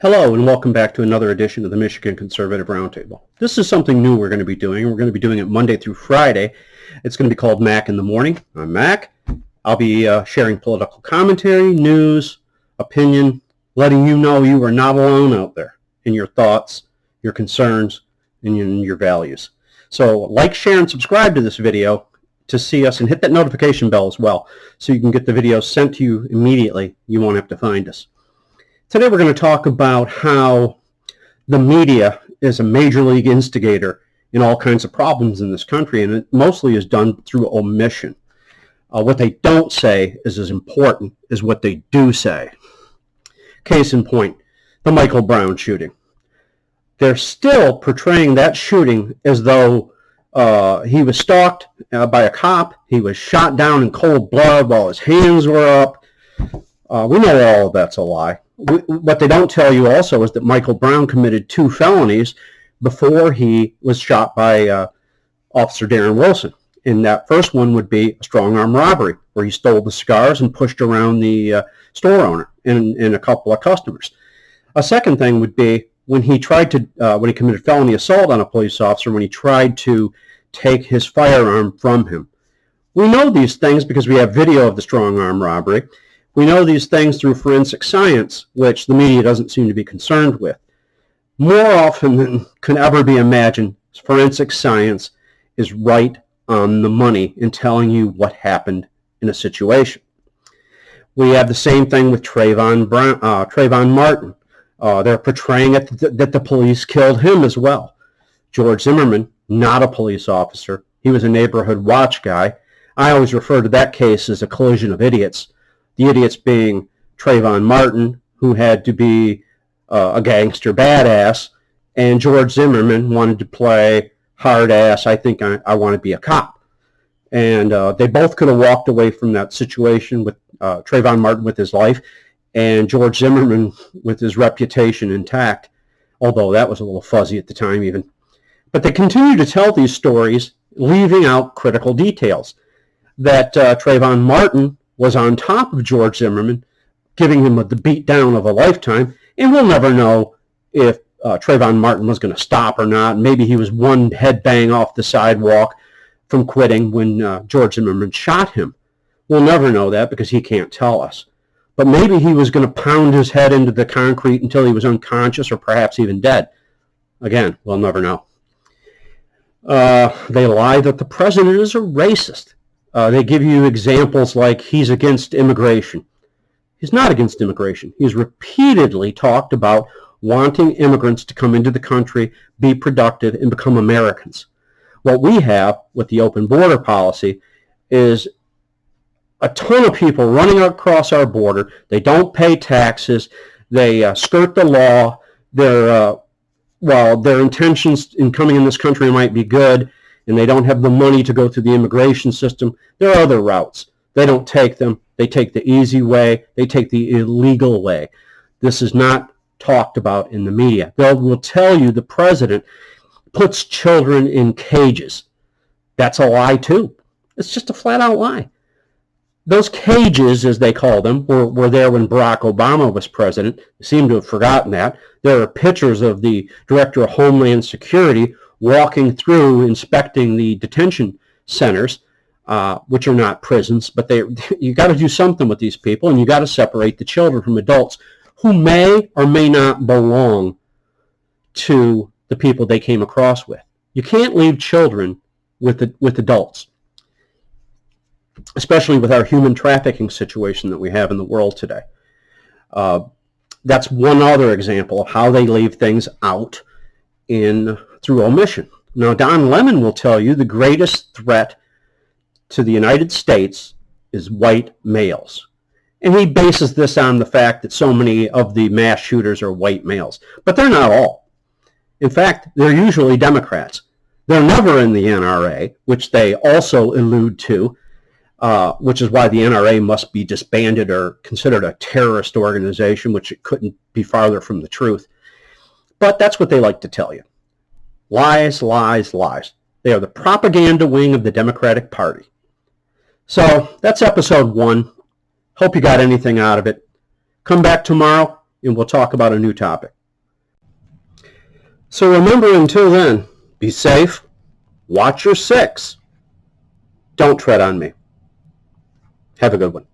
Hello and welcome back to another edition of the Michigan Conservative Roundtable. This is something new we're going to be doing. We're going to be doing it Monday through Friday. It's going to be called Mac in the Morning. I'm Mac. I'll be sharing political commentary, news, opinion, letting you know you are not alone out there in your thoughts, your concerns, and your values. So like, share, and subscribe to this video to see us, and hit that notification bell as well so you can get the videos sent to you immediately. You won't have to find us. Today we're going to talk about how the media is a major league instigator in all kinds of problems in this country, and it mostly is done through omission. What they don't say is as important as what they do say. Case in point, the Michael Brown shooting. They're still portraying that shooting as though he was stalked by a cop, he was shot down in cold blood while his hands were up. We know all of that's a lie. What they don't tell you also is that Michael Brown committed 2 felonies before he was shot by Officer Darren Wilson. And that first one would be a strong-arm robbery, where he stole the cigars and pushed around the store owner and a couple of customers. A second thing would be when he committed felony assault on a police officer, when he tried to take his firearm from him. We know these things because we have video of the strong-arm robbery. We know these things through forensic science, which the media doesn't seem to be concerned with. More often than can ever be imagined, forensic science is right on the money in telling you what happened in a situation. We have the same thing with Trayvon Martin. They're portraying it that the police killed him as well. George Zimmerman, not a police officer. He was a neighborhood watch guy. I always refer to that case as a collision of idiots. The idiots being Trayvon Martin, who had to be a gangster badass, and George Zimmerman wanted to play hard ass, I think I want to be a cop. And they both could have walked away from that situation with Trayvon Martin with his life, and George Zimmerman with his reputation intact, although that was a little fuzzy at the time even. But they continue to tell these stories, leaving out critical details. That Trayvon Martin was on top of George Zimmerman, giving him the beatdown of a lifetime, and we'll never know if Trayvon Martin was going to stop or not. Maybe he was one headbang off the sidewalk from quitting when George Zimmerman shot him. We'll never know that because he can't tell us. But maybe he was going to pound his head into the concrete until he was unconscious or perhaps even dead. Again, we'll never know. They lie that the president is a racist. They give you examples like he's against immigration. He's not against immigration. He's repeatedly talked about wanting immigrants to come into the country, be productive, and become Americans. What we have with the open border policy is a ton of people running across our border. They don't pay taxes. They skirt the law. While their intentions in coming in this country might be good, and they don't have the money to go through the immigration system, there are other routes. They don't take them. They take the easy way. They take the illegal way. This is not talked about in the media. They will tell you the president puts children in cages. That's a lie too. It's just a flat-out lie. Those cages, as they call them, were there when Barack Obama was president. They seem to have forgotten that. There are pictures of the Director of Homeland Security walking through, inspecting the detention centers, which are not prisons, but you got to do something with these people, and you got to separate the children from adults who may or may not belong to the people they came across with. You can't leave children with adults, especially with our human trafficking situation that we have in the world today. That's one other example of how they leave things out through omission. Now, Don Lemon will tell you the greatest threat to the United States is white males. And he bases this on the fact that so many of the mass shooters are white males. But they're not all. In fact, they're usually Democrats. They're never in the NRA, which they also allude to, which is why the NRA must be disbanded or considered a terrorist organization, which it couldn't be farther from the truth. But that's what they like to tell you. Lies, lies, lies. They are the propaganda wing of the Democratic Party. So that's episode 1. Hope you got anything out of it. Come back tomorrow. and we'll talk about a new topic. So remember, until then, be safe, watch your six, don't tread on me. Have a good one.